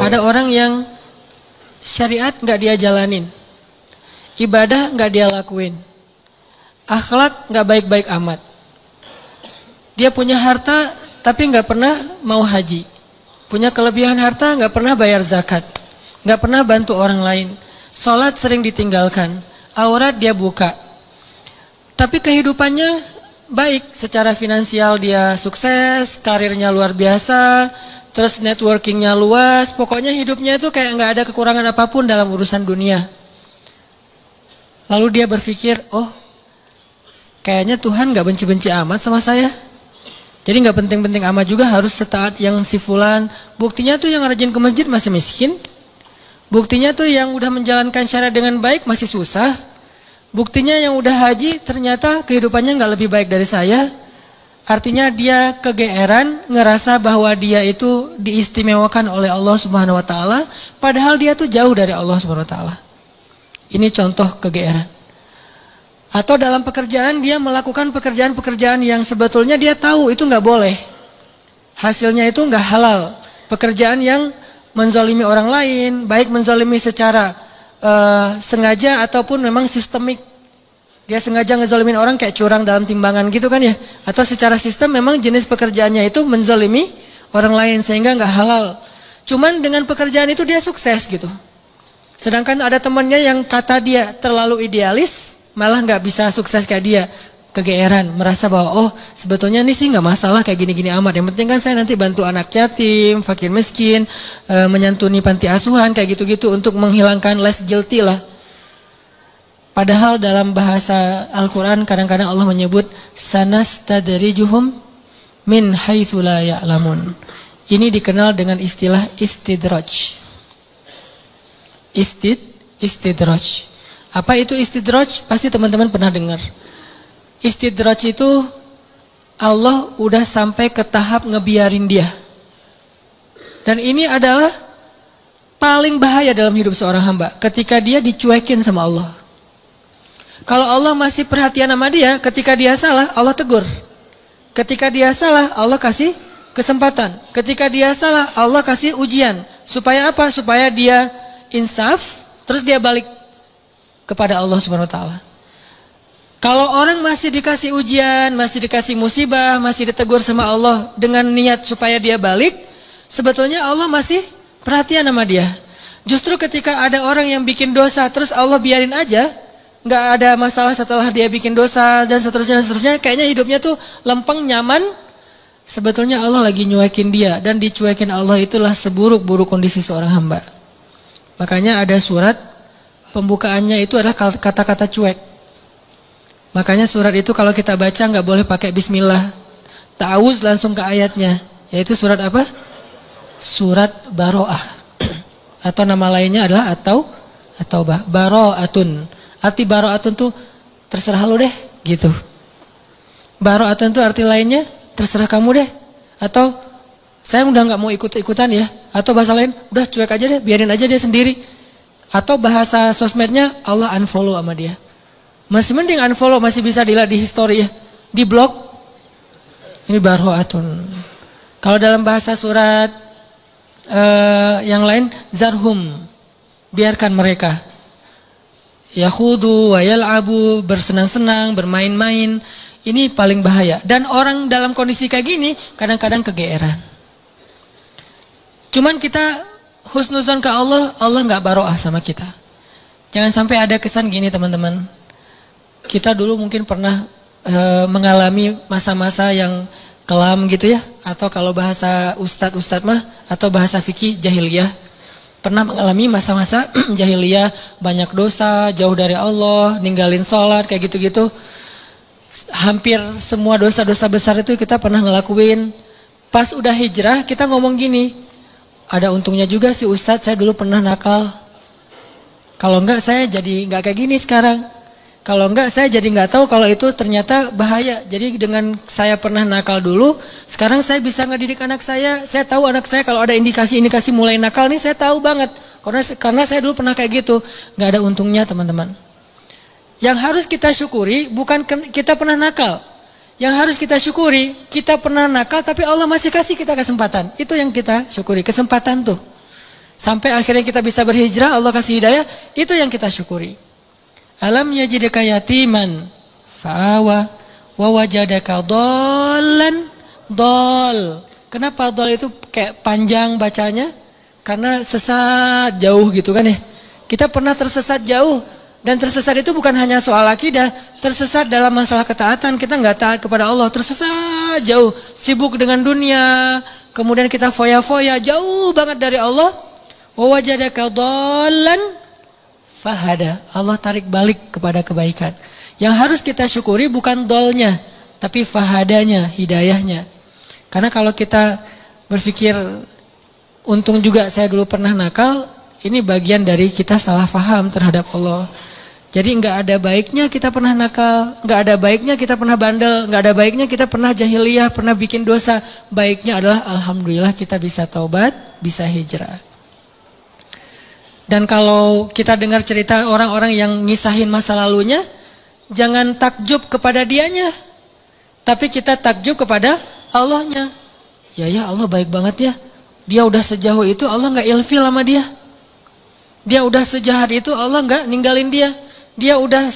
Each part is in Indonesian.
Ada orang yang syariat nggak dia jalanin, ibadah nggak dia lakuin, akhlak nggak baik-baik amat. Dia punya harta tapi nggak pernah mau haji, punya kelebihan harta nggak pernah bayar zakat, nggak pernah bantu orang lain, sholat sering ditinggalkan, aurat dia buka. Tapi kehidupannya baik, secara finansial dia sukses, karirnya luar biasa, terus networkingnya luas, pokoknya hidupnya itu kayak nggak ada kekurangan apapun dalam urusan dunia. Lalu dia berpikir, oh kayaknya Tuhan nggak benci-benci amat sama saya. Jadi nggak penting-penting amat juga harus setaat yang si fulan. Buktinya tuh yang rajin ke masjid masih miskin. Buktinya tuh yang udah menjalankan syariat dengan baik masih susah. Buktinya yang udah haji ternyata kehidupannya nggak lebih baik dari saya. Artinya dia kegeeran, ngerasa bahwa dia itu diistimewakan oleh Allah Subhanahu wa taala, padahal dia tuh jauh dari Allah Subhanahu wa taala. Ini contoh kegeeran. Atau dalam pekerjaan dia melakukan pekerjaan-pekerjaan yang sebetulnya dia tahu itu nggak boleh. Hasilnya itu nggak halal. Pekerjaan yang menzalimi orang lain, baik menzalimi secara sengaja ataupun memang sistemik. Dia sengaja ngezalimin orang kayak curang dalam timbangan gitu kan ya. Atau secara sistem memang jenis pekerjaannya itu menzalimi orang lain sehingga nggak halal. Cuman dengan pekerjaan itu dia sukses gitu. Sedangkan ada temannya yang kata dia terlalu idealis, malah nggak bisa sukses kayak dia, kegeeran, merasa bahwa oh sebetulnya ini sih nggak masalah kayak gini-gini amat. Yang penting kan saya nanti bantu anak yatim, fakir miskin, menyantuni panti asuhan kayak gitu-gitu untuk menghilangkan less guilty lah. Padahal dalam bahasa Al-Quran kadang-kadang Allah menyebut sanastadrijuhum min haitsu la ya'lamun. Ini dikenal dengan istilah istidraj. Istidraj. Apa itu istidraj? Pasti teman-teman pernah dengar. Istidraj itu Allah udah sampai ke tahap ngebiarin dia. Dan ini adalah paling bahaya dalam hidup seorang hamba, ketika dia dicuekin sama Allah. Kalau Allah masih perhatian sama dia, ketika dia salah Allah tegur. Ketika dia salah Allah kasih kesempatan. Ketika dia salah Allah kasih ujian. Supaya apa? Supaya dia insaf, terus dia balik kepada Allah Subhanahu wa taala. Kalau orang masih dikasih ujian, masih dikasih musibah, masih ditegur sama Allah dengan niat supaya dia balik, sebetulnya Allah masih perhatian sama dia. Justru ketika ada orang yang bikin dosa terus Allah biarin aja, nggak ada masalah setelah dia bikin dosa dan seterusnya, kayaknya hidupnya tuh lempeng, nyaman. Sebetulnya Allah lagi nyuekin dia, dan dicuekin Allah itulah seburuk-buruk kondisi seorang hamba. Makanya ada surat pembukaannya itu adalah kata-kata cuek. Makanya surat itu kalau kita baca nggak boleh pakai bismillah. Ta'awuz langsung ke ayatnya. Yaitu surat apa? Surat Baro'ah. Atau nama lainnya adalah At-Taubah. Baro'atun. Arti Baro'atun tuh terserah lu deh gitu. Baro'atun tuh arti lainnya terserah kamu deh. Atau saya udah nggak mau ikut-ikutan ya. Atau bahasa lain udah cuek aja deh, biarin aja dia sendiri. Atau bahasa sosmednya Allah unfollow sama dia. Masih mending unfollow, masih bisa dilihat di history ya. Di blog. Ini baro'atun. Kalau dalam bahasa surat yang lain zarhum. Biarkan mereka. Yakhudu wa yal'abu, bersenang-senang, bermain-main. Ini paling bahaya. Dan orang dalam kondisi kayak gini kadang-kadang kegeeran. Cuman kita husnuzon ke Allah, Allah nggak baro'ah sama kita. Jangan sampai ada kesan gini teman-teman. Kita dulu mungkin pernah mengalami masa-masa yang kelam gitu ya. Atau kalau bahasa ustadz mah, atau bahasa fikih jahiliyah. Pernah mengalami masa-masa jahiliyah, banyak dosa, jauh dari Allah, ninggalin sholat, kayak gitu-gitu. Hampir semua dosa-dosa besar itu kita pernah ngelakuin. Pas udah hijrah kita ngomong gini, ada untungnya juga sih Ustadz, saya dulu pernah nakal. Kalau enggak saya jadi enggak kayak gini sekarang. Kalau enggak saya jadi enggak tahu kalau itu ternyata bahaya. Jadi dengan saya pernah nakal dulu, sekarang saya bisa ngedidik anak saya. Saya tahu anak saya kalau ada indikasi-indikasi mulai nakal nih, saya tahu banget. Karena saya dulu pernah kayak gitu. Enggak ada untungnya teman-teman. Yang harus kita syukuri bukan kita pernah nakal. Yang harus kita syukuri, kita pernah nakal tapi Allah masih kasih kita kesempatan. Itu yang kita syukuri, kesempatan tuh. Sampai akhirnya kita bisa berhijrah, Allah kasih hidayah, itu yang kita syukuri. Alam yajidka yatiman fa'awa wa wajadaka dhallan dhal. Kenapa dhal itu kayak panjang bacanya? Karena sesat jauh gitu kan ya. Kita pernah tersesat jauh, dan tersesat itu bukan hanya soal akidah, tersesat dalam masalah ketaatan, kita nggak taat kepada Allah, tersesat jauh, sibuk dengan dunia, kemudian kita foya-foya jauh banget dari Allah. Wa wajadaka dhallan fahada. Allah tarik balik kepada kebaikan. Yang harus kita syukuri bukan dolnya, tapi fahadanya, hidayahnya. Karena kalau kita berpikir, untung juga saya dulu pernah nakal, ini bagian dari kita salah faham terhadap Allah. Jadi nggak ada baiknya kita pernah nakal, nggak ada baiknya kita pernah bandel, nggak ada baiknya kita pernah jahiliyah, pernah bikin dosa. Baiknya adalah alhamdulillah kita bisa taubat, bisa hijrah. Dan kalau kita dengar cerita orang-orang yang ngisahin masa lalunya, jangan takjub kepada dianya, tapi kita takjub kepada Allahnya. Ya Allah baik banget ya. Dia udah sejauh itu Allah nggak ilfil sama dia. Dia udah sejahat itu Allah nggak ninggalin dia. Dia udah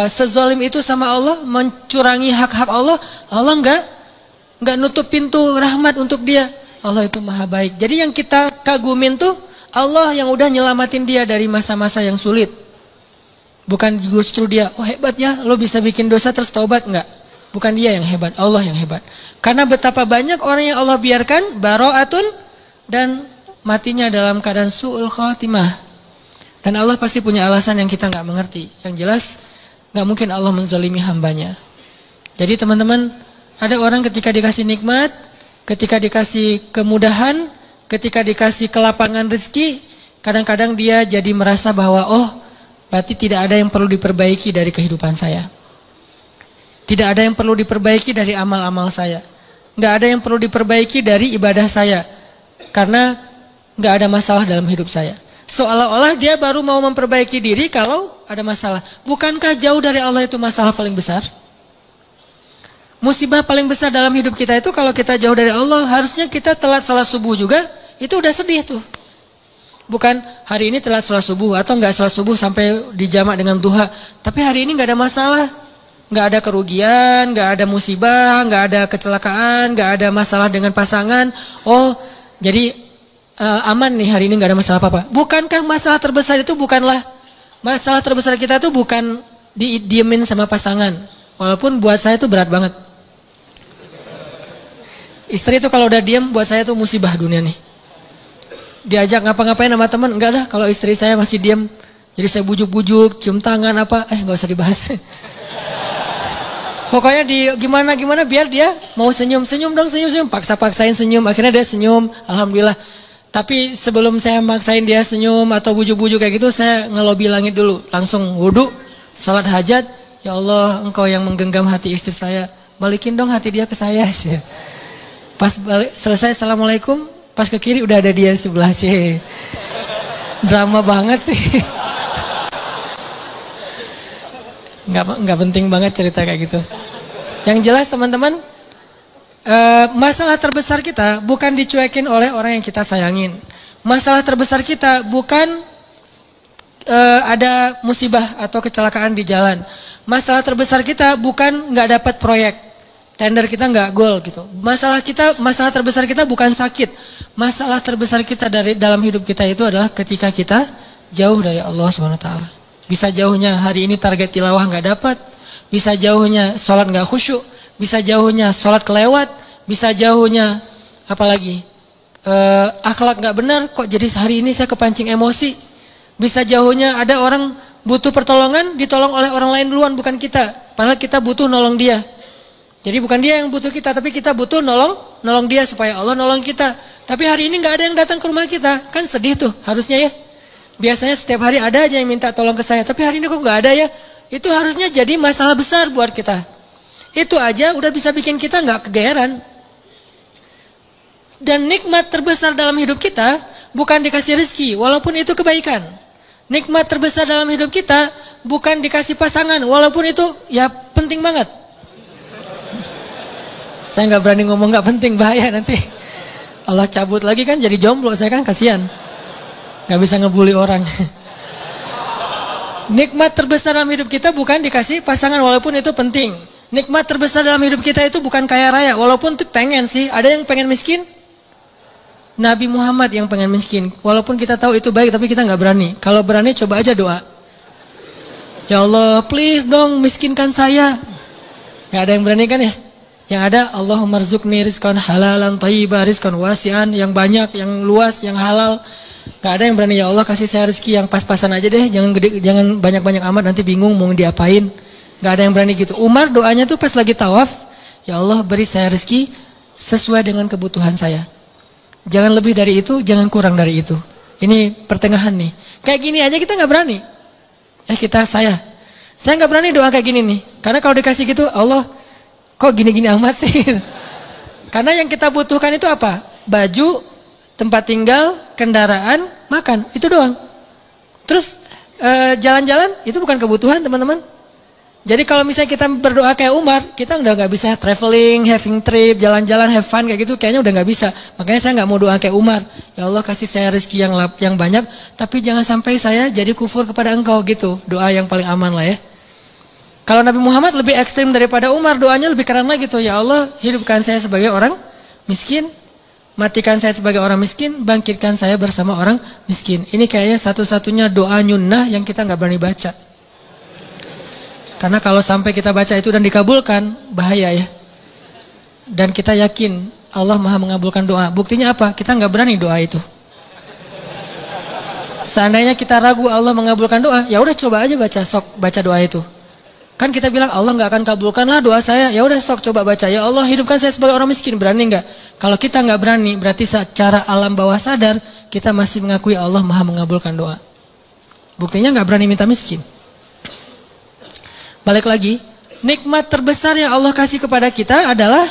sezalim itu sama Allah, mencurangi hak-hak Allah. Allah nggak nutup pintu rahmat untuk dia. Allah itu maha baik. Jadi yang kita kagumin tuh Allah yang udah nyelamatin dia dari masa-masa yang sulit. Bukan justru dia, oh hebat ya, lo bisa bikin dosa terus taubat, enggak. Bukan dia yang hebat, Allah yang hebat. Karena betapa banyak orang yang Allah biarkan baro'atun dan matinya dalam keadaan su'ul khatimah. Dan Allah pasti punya alasan yang kita enggak mengerti. Yang jelas enggak mungkin Allah menzalimi hambanya. Jadi teman-teman, ada orang ketika dikasih nikmat, ketika dikasih kemudahan, ketika dikasih kelapangan rezeki, kadang-kadang dia jadi merasa bahwa oh, berarti tidak ada yang perlu diperbaiki dari kehidupan saya. Tidak ada yang perlu diperbaiki dari amal-amal saya. Nggak ada yang perlu diperbaiki dari ibadah saya. Karena nggak ada masalah dalam hidup saya. Seolah-olah dia baru mau memperbaiki diri kalau ada masalah. Bukankah jauh dari Allah itu masalah paling besar? Musibah paling besar dalam hidup kita itu kalau kita jauh dari Allah, harusnya kita telat salat subuh juga, itu udah sedih tuh. Bukan hari ini telat salat subuh atau enggak salat subuh sampai dijamak dengan duha, tapi hari ini enggak ada masalah, enggak ada kerugian, enggak ada musibah, enggak ada kecelakaan, enggak ada masalah dengan pasangan. Oh, jadi aman nih hari ini, enggak ada masalah apa-apa. Bukankah masalah terbesar itu masalah terbesar kita itu bukan didiemin sama pasangan, walaupun buat saya itu berat banget. Istri itu kalau udah diem buat saya tuh musibah dunia nih. Diajak ngapa-ngapain sama teman, enggak lah kalau istri saya masih diem. Jadi saya bujuk-bujuk, cium tangan apa, enggak usah dibahas. Pokoknya gimana biar dia mau senyum dong, senyum, paksa-paksain senyum, akhirnya dia senyum, alhamdulillah. Tapi sebelum saya maksain dia senyum atau bujuk-bujuk kayak gitu, saya ngelobi langit dulu, langsung wudu, salat hajat. Ya Allah, engkau yang menggenggam hati istri saya, balikin dong hati dia ke saya. Pas selesai assalamualaikum, pas ke kiri udah ada dia sebelah sih. Drama banget sih. Nggak penting banget cerita kayak gitu. Yang jelas teman-teman, masalah terbesar kita bukan dicuekin oleh orang yang kita sayangin. Masalah terbesar kita bukan ada musibah atau kecelakaan di jalan. Masalah terbesar kita bukan nggak dapat proyek. Tender kita nggak gol gitu. Masalah terbesar kita bukan sakit. Masalah terbesar kita dalam hidup kita itu adalah ketika kita jauh dari Allah SWT. Bisa jauhnya hari ini target tilawah nggak dapat. Bisa jauhnya sholat nggak khusyuk. Bisa jauhnya sholat kelewat. Bisa jauhnya apalagi akhlak nggak benar. Kok jadi hari ini saya kepancing emosi. Bisa jauhnya ada orang butuh pertolongan, ditolong oleh orang lain duluan, bukan kita. Padahal kita butuh nolong dia. Jadi bukan dia yang butuh kita, tapi kita butuh nolong dia supaya Allah nolong kita. Tapi hari ini nggak ada yang datang ke rumah kita, kan sedih tuh harusnya ya. Biasanya setiap hari ada aja yang minta tolong ke saya, tapi hari ini kok nggak ada ya. Itu harusnya jadi masalah besar buat kita. Itu aja udah bisa bikin kita nggak kegeeran. Dan nikmat terbesar dalam hidup kita bukan dikasih rezeki, walaupun itu kebaikan. Nikmat terbesar dalam hidup kita bukan dikasih pasangan, walaupun itu ya penting banget. Saya nggak berani ngomong nggak penting, bahaya nanti. Allah cabut lagi kan jadi jomblo, saya kan kasihan. Gak bisa ngebully orang. Nikmat terbesar dalam hidup kita bukan dikasih pasangan walaupun itu penting. Nikmat terbesar dalam hidup kita itu bukan kaya raya, walaupun itu pengen sih. Ada yang pengen miskin? Nabi Muhammad yang pengen miskin. Walaupun kita tahu itu baik tapi kita nggak berani. Kalau berani coba aja doa. Ya Allah, please dong miskinkan saya. Gak ada yang berani kan ya? Yang ada Allahumma rzuqni rizqan halalan thayyiban rizqan wasi'an, yang banyak, yang luas, yang halal. Gak ada yang berani, ya Allah kasih saya rezeki yang pas-pasan aja deh, jangan gede, jangan banyak-banyak amat nanti bingung mau diapain. Gak ada yang berani gitu. Umar doanya tuh pas lagi tawaf, ya Allah beri saya rezeki sesuai dengan kebutuhan saya. Jangan lebih dari itu, jangan kurang dari itu. Ini pertengahan nih. Kayak gini aja kita gak berani. Saya gak berani doa kayak gini nih. Karena kalau dikasih gitu, Allah kok gini-gini amat sih. Karena yang kita butuhkan itu apa? Baju, tempat tinggal, kendaraan, makan, itu doang. Terus jalan-jalan itu bukan kebutuhan teman-teman. Jadi kalau misalnya kita berdoa kayak Umar, kita udah nggak bisa traveling, having trip, jalan-jalan, have fun kayak gitu, kayaknya udah nggak bisa. Makanya saya nggak mau doa kayak Umar. Ya Allah kasih saya rezeki yang banyak, tapi jangan sampai saya jadi kufur kepada Engkau gitu. Doa yang paling aman lah ya. Kalau Nabi Muhammad lebih ekstrim daripada Umar, doanya lebih keren lagi tuh. Ya Allah hidupkan saya sebagai orang miskin. Matikan saya sebagai orang miskin, bangkitkan saya bersama orang miskin. Ini kayaknya satu-satunya doa nyunnah yang kita nggak berani baca. Karena kalau sampai kita baca itu dan dikabulkan, bahaya ya. Dan kita yakin Allah Maha mengabulkan doa. Buktinya apa? Kita nggak berani doa itu. Seandainya kita ragu Allah mengabulkan doa, ya udah coba aja baca doa itu. Kan kita bilang Allah nggak akan kabulkanlah doa saya. Ya udah coba baca. Ya Allah hidupkan saya sebagai orang miskin. Berani nggak? Kalau kita nggak berani, berarti secara alam bawah sadar kita masih mengakui Allah Maha mengabulkan doa. Buktinya nggak berani minta miskin. Balik lagi, nikmat terbesar yang Allah kasih kepada kita adalah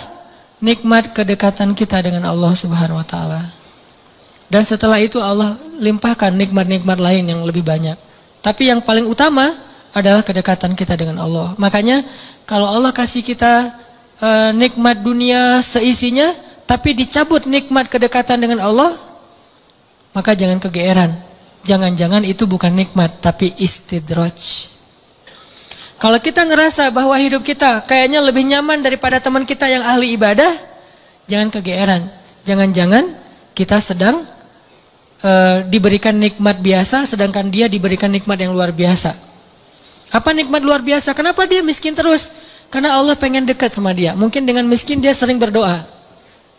nikmat kedekatan kita dengan Allah Subhanahu Wa Taala. Dan setelah itu Allah limpahkan nikmat-nikmat lain yang lebih banyak. Tapi yang paling utama adalah kedekatan kita dengan Allah. Makanya kalau Allah kasih kita nikmat dunia seisinya, tapi dicabut nikmat kedekatan dengan Allah, maka jangan kegeeran. Jangan-jangan itu bukan nikmat, tapi istidraj. Kalau kita ngerasa bahwa hidup kita kayaknya lebih nyaman daripada teman kita yang ahli ibadah, jangan kegeeran. Jangan-jangan kita sedang diberikan nikmat biasa, sedangkan dia diberikan nikmat yang luar biasa. Apa nikmat luar biasa? Kenapa dia miskin terus? Karena Allah pengen dekat sama dia. Mungkin dengan miskin dia sering berdoa.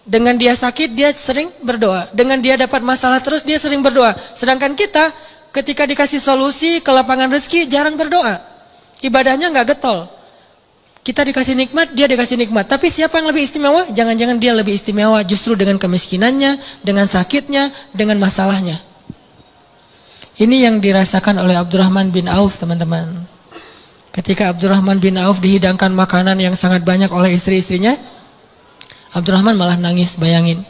Dengan dia sakit dia sering berdoa. Dengan dia dapat masalah terus dia sering berdoa. Sedangkan kita ketika dikasih solusi ke lapangan rezeki jarang berdoa. Ibadahnya nggak getol. Kita dikasih nikmat, dia dikasih nikmat. Tapi siapa yang lebih istimewa? Jangan-jangan dia lebih istimewa justru dengan kemiskinannya, dengan sakitnya, dengan masalahnya. Ini yang dirasakan oleh Abdurrahman bin Auf, teman-teman. Ketika Abdurrahman bin Auf dihidangkan makanan yang sangat banyak oleh istri-istrinya, Abdurrahman malah nangis, bayangin.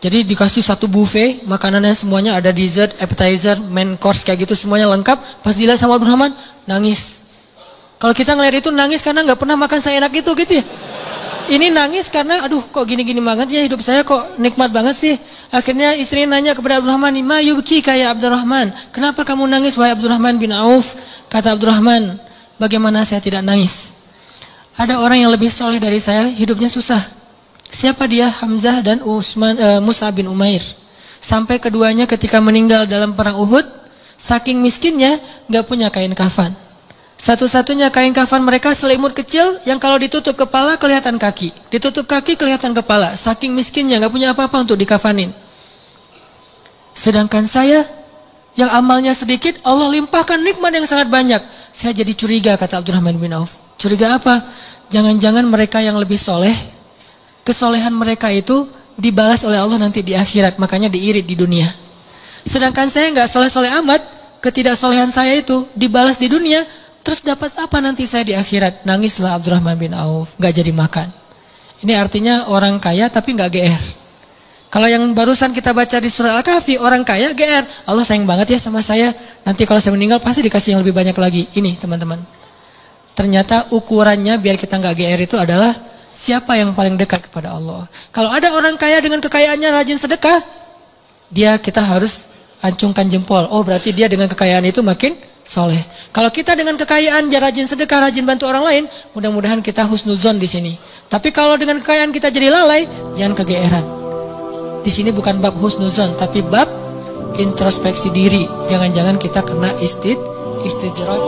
Jadi dikasih satu buffet, makanannya semuanya ada dessert, appetizer, main course kayak gitu semuanya lengkap. Pas dilihat sama Abdurrahman, nangis. Kalau kita ngeliat itu nangis karena nggak pernah makan seenak itu gitu ya. Ini nangis karena aduh kok gini-gini banget ya hidup saya, kok nikmat banget sih. Akhirnya istrinya nanya kepada Abdurrahman, "Ma yubki kayak Abdurrahman? Kenapa kamu nangis wahai Abdurrahman bin Auf?" Kata Abdurrahman, "Bagaimana saya tidak nangis? Ada orang yang lebih soleh dari saya, hidupnya susah." Siapa dia? Hamzah dan Mus'ab bin Umair. Sampai keduanya ketika meninggal dalam perang Uhud, saking miskinnya nggak punya kain kafan. Satu-satunya kain kafan mereka selimut kecil yang kalau ditutup kepala kelihatan kaki, ditutup kaki kelihatan kepala. Saking miskinnya nggak punya apa-apa untuk dikafanin. Sedangkan saya yang amalnya sedikit, Allah limpahkan nikmat yang sangat banyak. Saya jadi curiga, kata Abdurrahman bin Auf. Curiga apa? Jangan-jangan mereka yang lebih soleh, kesolehan mereka itu dibalas oleh Allah nanti di akhirat, makanya diirit di dunia. Sedangkan saya nggak soleh-soleh amat, ketidaksolehan saya itu dibalas di dunia, terus dapat apa nanti saya di akhirat? Nangislah Abdurrahman bin Auf, nggak jadi makan. Ini artinya orang kaya tapi nggak GR. Kalau yang barusan kita baca di surah Al-Kahfi, orang kaya GR, Allah sayang banget ya sama saya, nanti kalau saya meninggal pasti dikasih yang lebih banyak lagi. Ini teman-teman, ternyata ukurannya biar kita nggak GR itu adalah siapa yang paling dekat kepada Allah. Kalau ada orang kaya dengan kekayaannya rajin sedekah, kita harus acungkan jempol. Oh, berarti dia dengan kekayaan itu makin soleh. Kalau kita dengan kekayaan rajin sedekah, rajin bantu orang lain, mudah-mudahan kita husnuzon di sini. Tapi kalau dengan kekayaan kita jadi lalai, jangan kegeeran. Di sini bukan bab husnuzon, tapi bab introspeksi diri. Jangan-jangan kita kena istidraj.